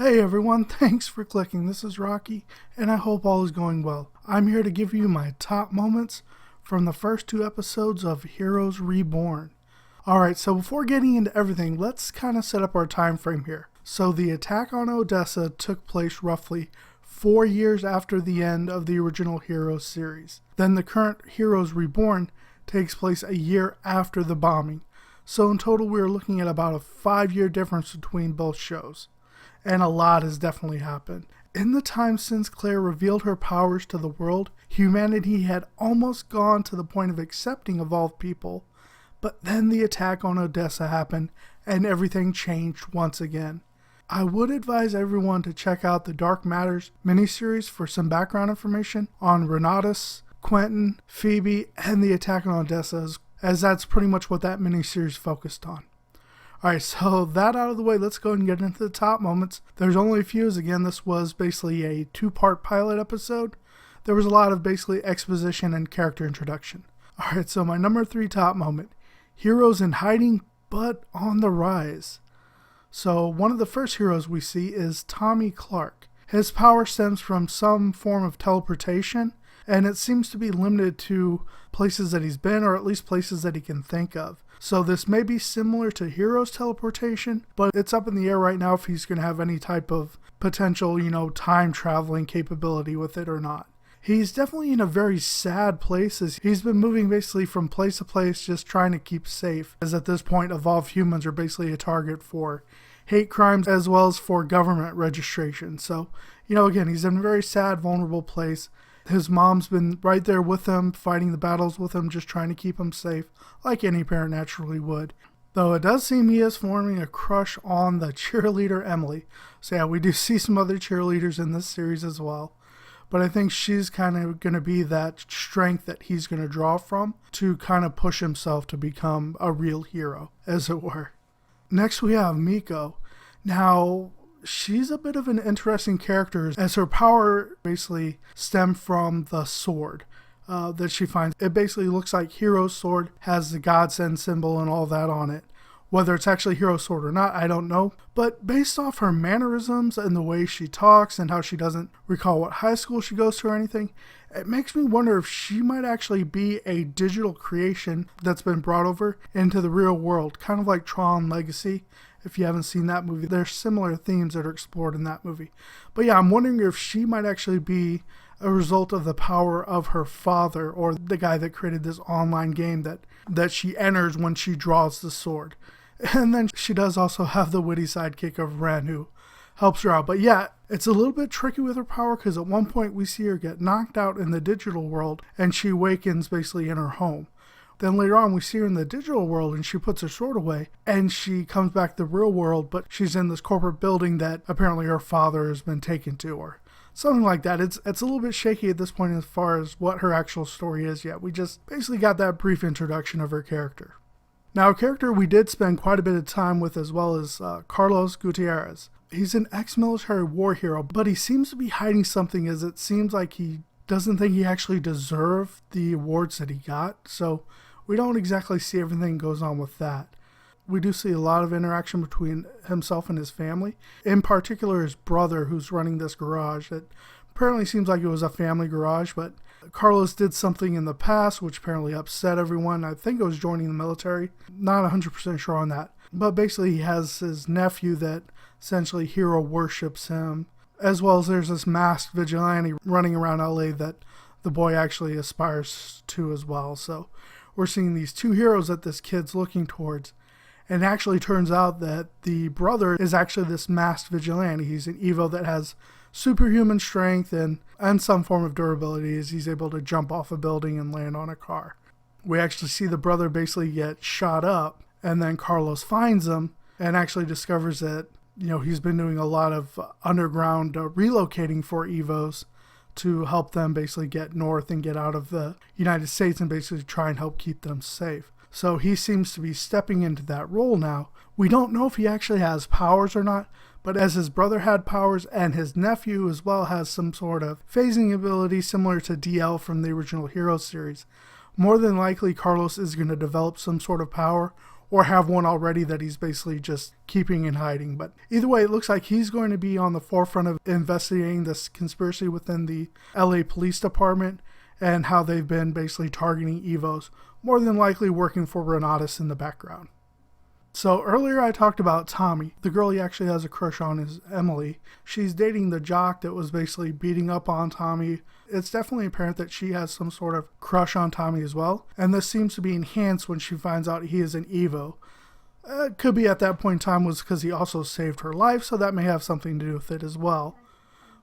Hey everyone, thanks for clicking. This is Rocky, and I hope all is going well. I'm here to give you my top moments from the first two episodes of Heroes Reborn. Alright, so before getting into everything, let's kind of set up our time frame here. So the attack on Odessa took place roughly 4 years after the end of the original Heroes series. Then the current Heroes Reborn takes place a year after the bombing. So in total we are looking at about a 5-year difference between both shows. And a lot has definitely happened. In the time since Claire revealed her powers to the world, humanity had almost gone to the point of accepting evolved people, but then the attack on Odessa happened and everything changed once again. I would advise everyone to check out the Dark Matters miniseries for some background information on Renatus, Quentin, Phoebe, and the attack on Odessa, as that's pretty much what that miniseries focused on. Alright, so that out of the way, let's go and get into the top moments. There's only a few, as again, this was basically a 2-part pilot episode. There was a lot of basically exposition and character introduction. Alright, so my number 3 top moment. Heroes in hiding, but on the rise. So one of the first heroes we see is Tommy Clark. His power stems from some form of teleportation, and it seems to be limited to places that he's been, or at least places that he can think of. So this may be similar to Hero's teleportation, but it's up in the air right now if he's going to have any type of potential, time traveling capability with it or not. He's definitely in a very sad place, as he's been moving basically from place to place just trying to keep safe, as at this point evolved humans are basically a target for hate crimes as well as for government registration. So, again, he's in a very sad, vulnerable place. His mom's been right there with him, fighting the battles with him, just trying to keep him safe, like any parent naturally would. Though it does seem he is forming a crush on the cheerleader Emily. So yeah, we do see some other cheerleaders in this series as well. But I think she's kind of going to be that strength that he's going to draw from to kind of push himself to become a real hero, as it were. Next we have Miko. Now, she's a bit of an interesting character, as her power basically stemmed from the sword that she finds. It basically looks like Hero's sword, has the godsend symbol and all that on it. Whether it's actually Hero's sword or not, I don't know. But based off her mannerisms and the way she talks and how she doesn't recall what high school she goes to or anything, it makes me wonder if she might actually be a digital creation that's been brought over into the real world, kind of like Tron Legacy. If you haven't seen that movie, there's similar themes that are explored in that movie. But yeah, I'm wondering if she might actually be a result of the power of her father, or the guy that created this online game that she enters when she draws the sword. And then she does also have the witty sidekick of Ren, who helps her out. But yeah, it's a little bit tricky with her power, because at one point we see her get knocked out in the digital world and she awakens basically in her home. Then later on we see her in the digital world and she puts her sword away and she comes back to the real world, but she's in this corporate building that apparently her father has been taken to, or something like that. It's a little bit shaky at this point as far as what her actual story is yet. We just basically got that brief introduction of her character. Now, a character we did spend quite a bit of time with as well is Carlos Gutierrez. He's an ex-military war hero, but he seems to be hiding something, as it seems like he doesn't think he actually deserved the awards that he got. So we don't exactly see everything goes on with that. We do see a lot of interaction between himself and his family. In particular, his brother, who's running this garage. It apparently seems like it was a family garage, but Carlos did something in the past which apparently upset everyone. I think it was joining the military. Not 100% sure on that. But basically, he has his nephew that essentially Hero worships him. As well as there's this masked vigilante running around LA that the boy actually aspires to as well. So we're seeing these two heroes that this kid's looking towards. And it actually turns out that the brother is actually this masked vigilante. He's an Evo that has superhuman strength and some form of durability, as he's able to jump off a building and land on a car. We actually see the brother basically get shot up, and then Carlos finds him and actually discovers that, he's been doing a lot of underground relocating for Evos to help them basically get north and get out of the United States and basically try and help keep them safe. So he seems to be stepping into that role now. We don't know if he actually has powers or not, but as his brother had powers and his nephew as well has some sort of phasing ability similar to DL from the original Heroes series, more than likely Carlos is going to develop some sort of power, or have one already that he's basically just keeping in hiding. But either way, it looks like he's going to be on the forefront of investigating this conspiracy within the LA Police Department and how they've been basically targeting Evos, more than likely working for Renatus in the background. So earlier I talked about Tommy. The girl he actually has a crush on is Emily. She's dating the jock that was basically beating up on Tommy. It's definitely apparent that she has some sort of crush on Tommy as well. And this seems to be enhanced when she finds out he is an Evo. It could be at that point in time was because he also saved her life, so that may have something to do with it as well.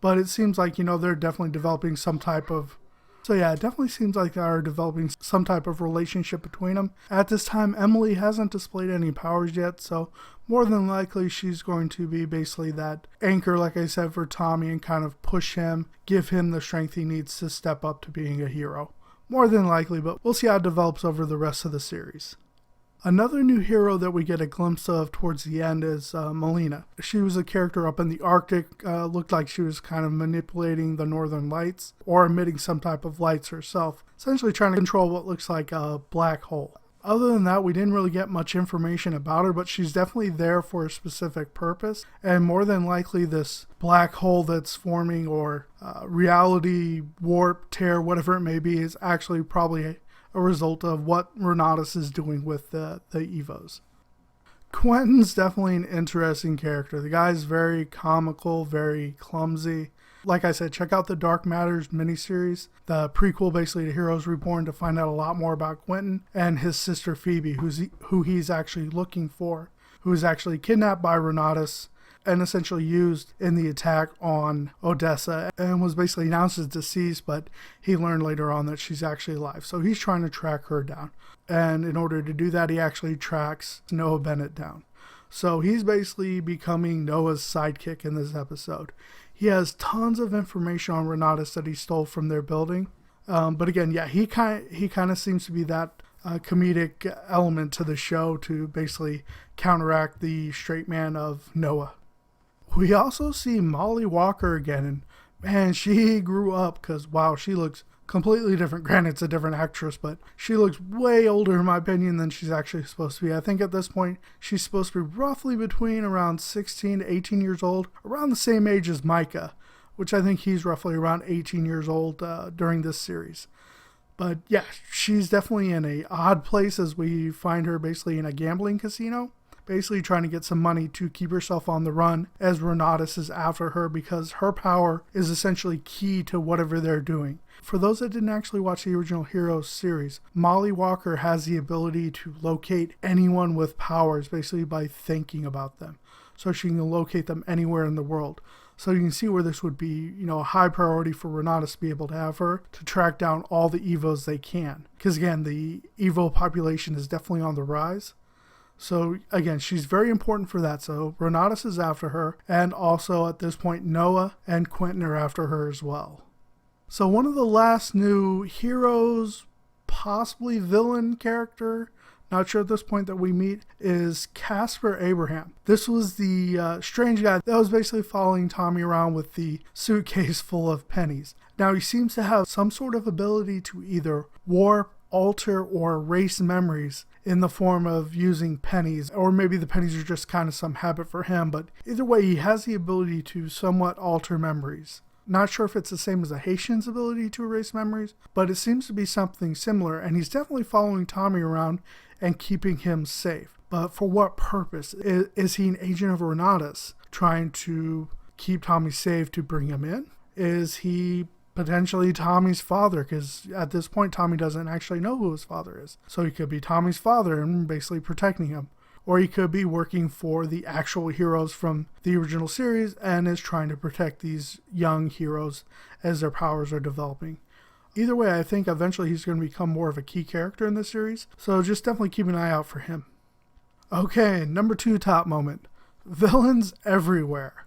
But it seems like, they're definitely developing some type of... So yeah, it definitely seems like they are developing some type of relationship between them. At this time, Emily hasn't displayed any powers yet, so more than likely she's going to be basically that anchor, like I said, for Tommy and kind of push him, give him the strength he needs to step up to being a hero. More than likely, but we'll see how it develops over the rest of the series. Another new hero that we get a glimpse of towards the end is Milena. She was a character up in the Arctic, looked like she was kind of manipulating the northern lights or emitting some type of lights herself, essentially trying to control what looks like a black hole. Other than that, we didn't really get much information about her, but she's definitely there for a specific purpose, and more than likely this black hole that's forming or reality warp, tear, whatever it may be, is actually probably a result of what Renatus is doing with the Evos. Quentin's definitely an interesting character. The guy's very comical, very clumsy. Like I said, check out the Dark Matters miniseries, the prequel basically to Heroes Reborn, to find out a lot more about Quentin and his sister Phoebe, who he's actually looking for, who's actually kidnapped by Renatus and essentially used in the attack on Odessa, and was basically announced as deceased, but he learned later on that she's actually alive. So he's trying to track her down. And in order to do that, he actually tracks Noah Bennett down. So he's basically becoming Noah's sidekick in this episode. He has tons of information on Renatus that he stole from their building. But again, yeah, he kind of seems to be that comedic element to the show to basically counteract the straight man of Noah. We also see Molly Walker again, and man, she grew up because, wow, she looks completely different. Granted, it's a different actress, but she looks way older, in my opinion, than she's actually supposed to be. I think at this point, she's supposed to be roughly between around 16 to 18 years old, around the same age as Micah, which I think he's roughly around 18 years old during this series. But yeah, she's definitely in an odd place as we find her basically in a gambling casino, basically trying to get some money to keep herself on the run as Renatus is after her, because her power is essentially key to whatever they're doing. For those that didn't actually watch the original Heroes series, Molly Walker has the ability to locate anyone with powers basically by thinking about them. So she can locate them anywhere in the world. So you can see where this would be, a high priority for Renatus to be able to have her to track down all the Evos they can. Because again, the Evo population is definitely on the rise. So again, she's very important for that. So Renatus is after her, and also at this point, Noah and Quentin are after her as well. So one of the last new heroes, possibly villain character, not sure at this point, that we meet is Casper Abraham. This was the strange guy that was basically following Tommy around with the suitcase full of pennies. Now he seems to have some sort of ability to either warp, alter, or erase memories in the form of using pennies, or maybe the pennies are just kind of some habit for him, but either way, he has the ability to somewhat alter memories. Not sure if it's the same as a Haitian's ability to erase memories, but it seems to be something similar, and he's definitely following Tommy around and keeping him safe. But for what purpose? Is he an agent of Renatus trying to keep Tommy safe to bring him in? Is he potentially Tommy's father? Because at this point, Tommy doesn't actually know who his father is. So he could be Tommy's father and basically protecting him. Or he could be working for the actual heroes from the original series and is trying to protect these young heroes as their powers are developing. Either way, I think eventually he's going to become more of a key character in this series, so just definitely keep an eye out for him. Okay, number 2 top moment. Villains everywhere.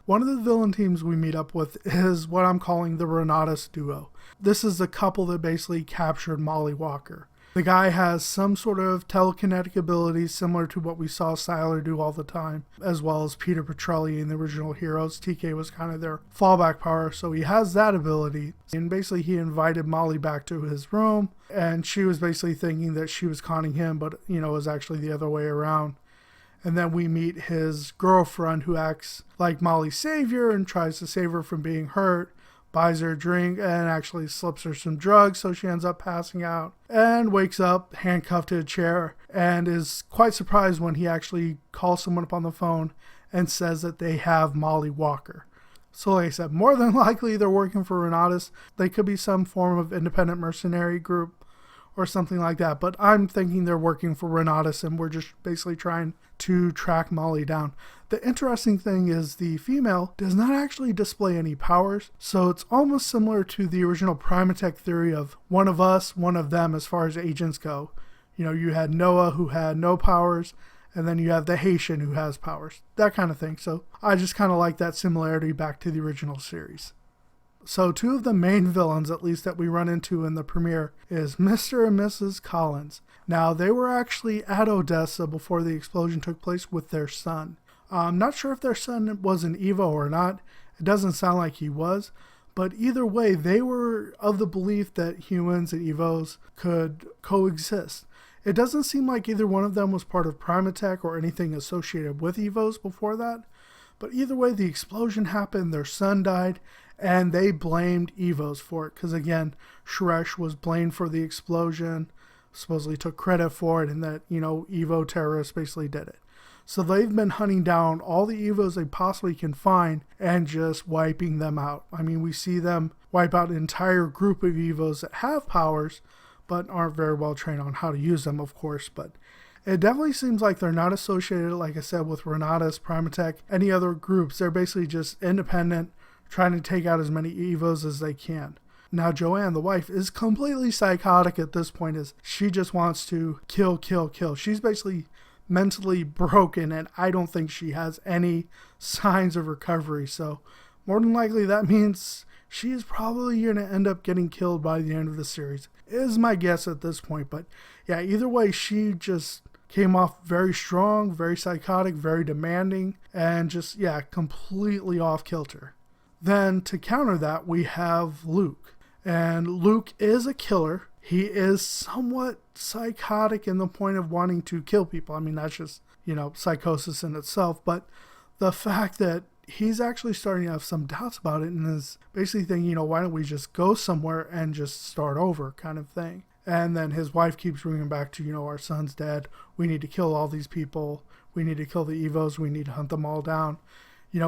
One of the villain teams we meet up with is what I'm calling the Renatus Duo. This is the couple that basically captured Molly Walker. The guy has some sort of telekinetic abilities similar to what we saw Siler do all the time, as well as Peter Petrelli in the original Heroes. TK was kind of their fallback power, so he has that ability. And basically he invited Molly back to his room, and she was basically thinking that she was conning him, but it was actually the other way around. And then we meet his girlfriend, who acts like Molly's savior and tries to save her from being hurt, buys her a drink, and actually slips her some drugs, so she ends up passing out and wakes up handcuffed to a chair and is quite surprised when he actually calls someone up on the phone and says that they have Molly Walker. So like I said, more than likely they're working for Renatus. They could be some form of independent mercenary group or something like that, but I'm thinking they're working for Renatus and we're just basically trying to track Molly down. The interesting thing is the female does not actually display any powers, so it's almost similar to the original Primatech theory of one of us, one of them as far as agents go. You had Noah, who had no powers, and then you have the Haitian, who has powers, that kind of thing. So I just kind of like that similarity back to the original series. So two of the main villains, at least that we run into in the premiere, is Mr. and Mrs. Collins. Now, they were actually at Odessa before the explosion took place with their son. I'm not sure if their son was an Evo or not. It doesn't sound like he was. But either way, they were of the belief that humans and Evos could coexist. It doesn't seem like either one of them was part of Primatech or anything associated with Evos before that. But either way, the explosion happened, their son died, and they blamed Evos for it. Because again, Shresh was blamed for the explosion, supposedly took credit for it, and that, Evo terrorists basically did it. So they've been hunting down all the Evos they possibly can find and just wiping them out. I mean, we see them wipe out an entire group of Evos that have powers, but aren't very well trained on how to use them, of course. But it definitely seems like they're not associated, like I said, with Renatus, Primatech, any other groups. They're basically just independent, trying to take out as many Evos as they can. Now, Joanne, the wife, is completely psychotic at this point, as she just wants to kill. She's basically mentally broken, and I don't think she has any signs of recovery. So more than likely that means she is probably going to end up getting killed by the end of the series, is my guess at this point. But yeah, either way, she just came off very strong, very psychotic, very demanding, and just, completely off kilter. Then to counter that, we have Luke. And Luke is a killer. He is somewhat psychotic in the point of wanting to kill people. I mean, that's just, psychosis in itself. But the fact that he's actually starting to have some doubts about it and is basically thinking, why don't we just go somewhere and just start over kind of thing. And then his wife keeps bringing back to, our son's dead. We need to kill all these people. We need to kill the Evos. We need to hunt them all down.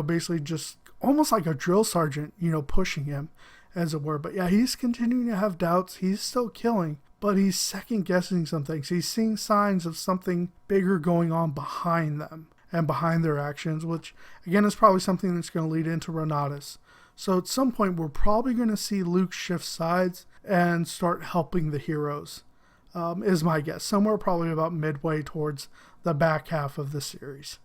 Basically just almost like a drill sergeant, pushing him, as it were. But yeah, he's continuing to have doubts. He's still killing, but he's second guessing some things. He's seeing signs of something bigger going on behind them and behind their actions, which again is probably something that's going to lead into Renatus. So at some point, we're probably going to see Luke shift sides and start helping the heroes, is my guess. Somewhere probably about midway towards the back half of the series.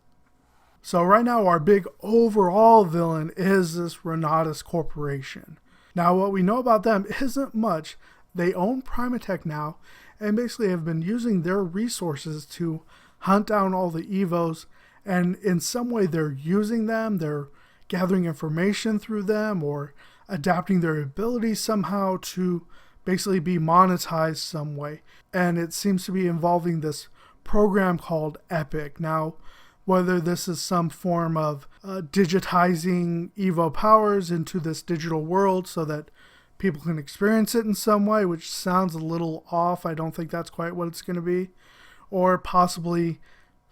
So right now, our big overall villain is this Renatus Corporation. Now, what we know about them isn't much. They own Primatech now and basically have been using their resources to hunt down all the Evos. And in some way, they're using them. They're gathering information through them or adapting their abilities somehow to basically be monetized some way. And it seems to be involving this program called Epic. Now, whether this is some form of digitizing Evo powers into this digital world so that people can experience it in some way, which sounds a little off. I don't think that's quite what it's going to be. Or possibly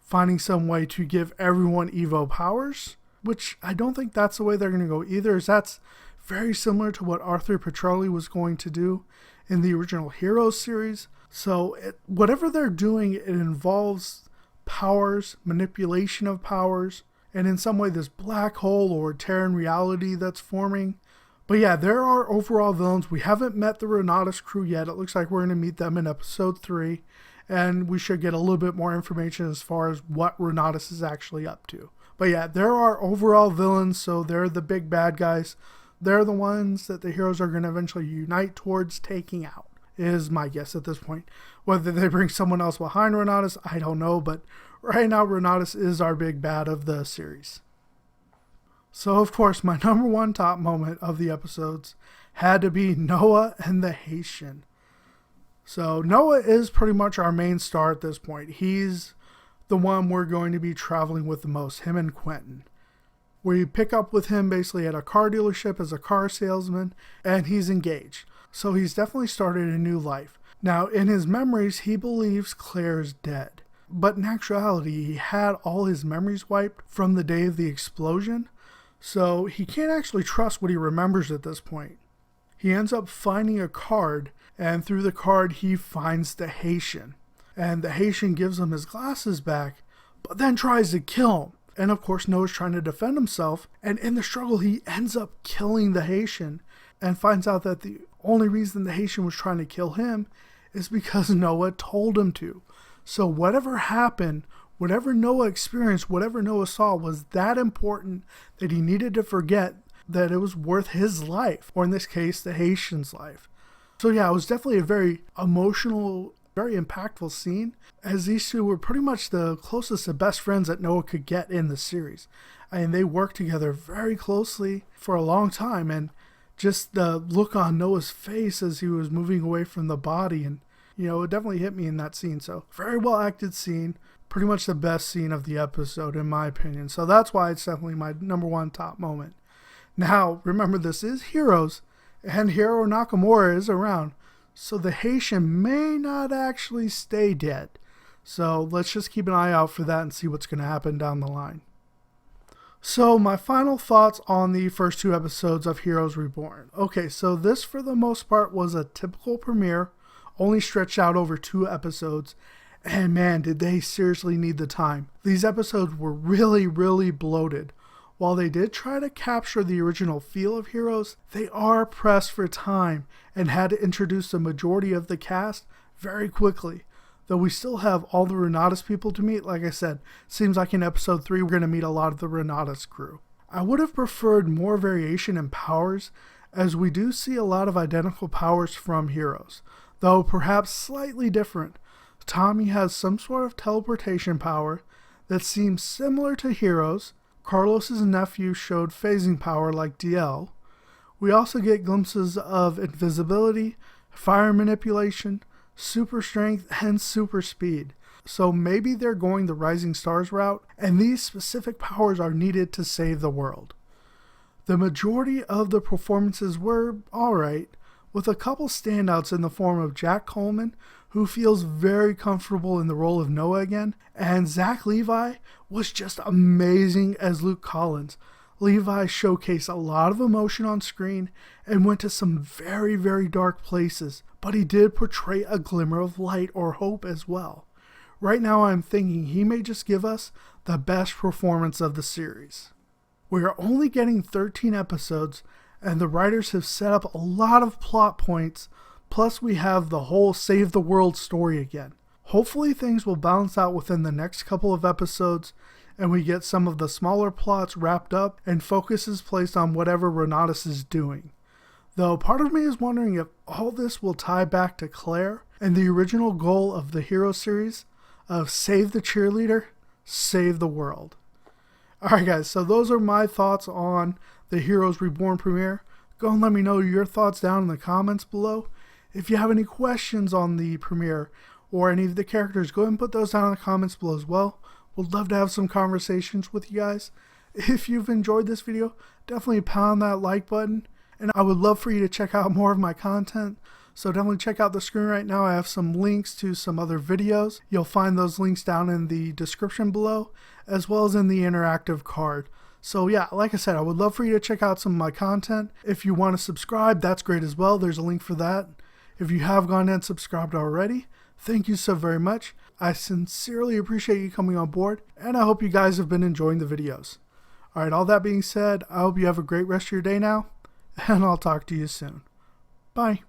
finding some way to give everyone Evo powers, which I don't think that's the way they're going to go either, as that's very similar to what Arthur Petrelli was going to do in the original Heroes series. So whatever they're doing, it involves powers, manipulation of powers, and in some way this black hole or Terran reality that's forming. But yeah, there are overall villains. We haven't met the Renatus crew yet. It looks like we're going to meet them in episode 3, and we should get a little bit more information as far as what Renatus is actually up to. But yeah, there are overall villains, so they're the big bad guys. They're the ones that the heroes are going to eventually unite towards taking out. is my guess at this point. Whether they bring someone else behind Renatus, I don't know, but right now Renatus is our big bad of the series. So of course, my number one top moment of the episodes had to be Noah and the Haitian. So Noah is pretty much our main star at this point. He's the one we're going to be traveling with the most, him and Quentin. We pick up with him basically at a car dealership as a car salesman, and he's engaged. So he's definitely started a new life. Now, in his memories, he believes Claire's dead. But in actuality, he had all his memories wiped from the day of the explosion, so he can't actually trust what he remembers at this point. He ends up finding a card, and through the card, he finds the Haitian. And the Haitian gives him his glasses back, but then tries to kill him. And of course, Noah's trying to defend himself, and in the struggle, he ends up killing the Haitian, and finds out that the only reason the Haitian was trying to kill him is because Noah told him to. So whatever happened, whatever Noah experienced, whatever Noah saw was that important that he needed to forget that it was worth his life, or in this case, the Haitian's life. So yeah, it was definitely a very emotional, very impactful scene, as these two were pretty much the closest and best friends that Noah could get in the series. I mean, they worked together very closely for a long time, and just the look on Noah's face as he was moving away from the body, and it definitely hit me in that scene. So very well acted scene, pretty much the best scene of the episode in my opinion. So that's why it's definitely my number one top moment. Now, remember, this is Heroes, and Hiro Nakamura is around, so the Haitian may not actually stay dead. So let's just keep an eye out for that and see what's going to happen down the line. So my final thoughts on the first two episodes of Heroes Reborn. Okay, so this for the most part was a typical premiere, only stretched out over 2 episodes, and man, did they seriously need the time. These episodes were really, really bloated. While they did try to capture the original feel of Heroes, they are pressed for time and had to introduce the majority of the cast very quickly. Though we still have all the Renatus people to meet, like I said, seems like in episode 3 we're going to meet a lot of the Renatus crew. I would have preferred more variation in powers, as we do see a lot of identical powers from Heroes, though perhaps slightly different. Tommy has some sort of teleportation power that seems similar to Heroes. Carlos's nephew showed phasing power like DL. We also get glimpses of invisibility, fire manipulation, super strength, and super speed. So maybe they're going the Rising Stars route, and these specific powers are needed to save the world. The majority of the performances were alright, with a couple standouts in the form of Jack Coleman, who feels very comfortable in the role of Noah again, and Zach Levi was just amazing as Luke Collins. Levi showcased a lot of emotion on screen and went to some very, very dark places, but he did portray a glimmer of light or hope as well. Right now I'm thinking he may just give us the best performance of the series. We are only getting 13 episodes, and the writers have set up a lot of plot points, plus we have the whole save the world story again. Hopefully things will balance out within the next couple of episodes, and we get some of the smaller plots wrapped up and focus is placed on whatever Renatus is doing. Though part of me is wondering if all this will tie back to Claire and the original goal of the Hero series of save the cheerleader, save the world. Alright guys, so those are my thoughts on the Heroes Reborn premiere. Go and let me know your thoughts down in the comments below. If you have any questions on the premiere or any of the characters, go ahead and put those down in the comments below as well. Would love to have some conversations with you guys. If you've enjoyed this video, definitely pound that like button. And I would love for you to check out more of my content. So definitely check out the screen right now. I have some links to some other videos. You'll find those links down in the description below, as well as in the interactive card. So yeah, like I said, I would love for you to check out some of my content. If you want to subscribe, that's great as well. There's a link for that. If you have gone and subscribed already, thank you so very much. I sincerely appreciate you coming on board, and I hope you guys have been enjoying the videos. Alright, all that being said, I hope you have a great rest of your day now, and I'll talk to you soon. Bye.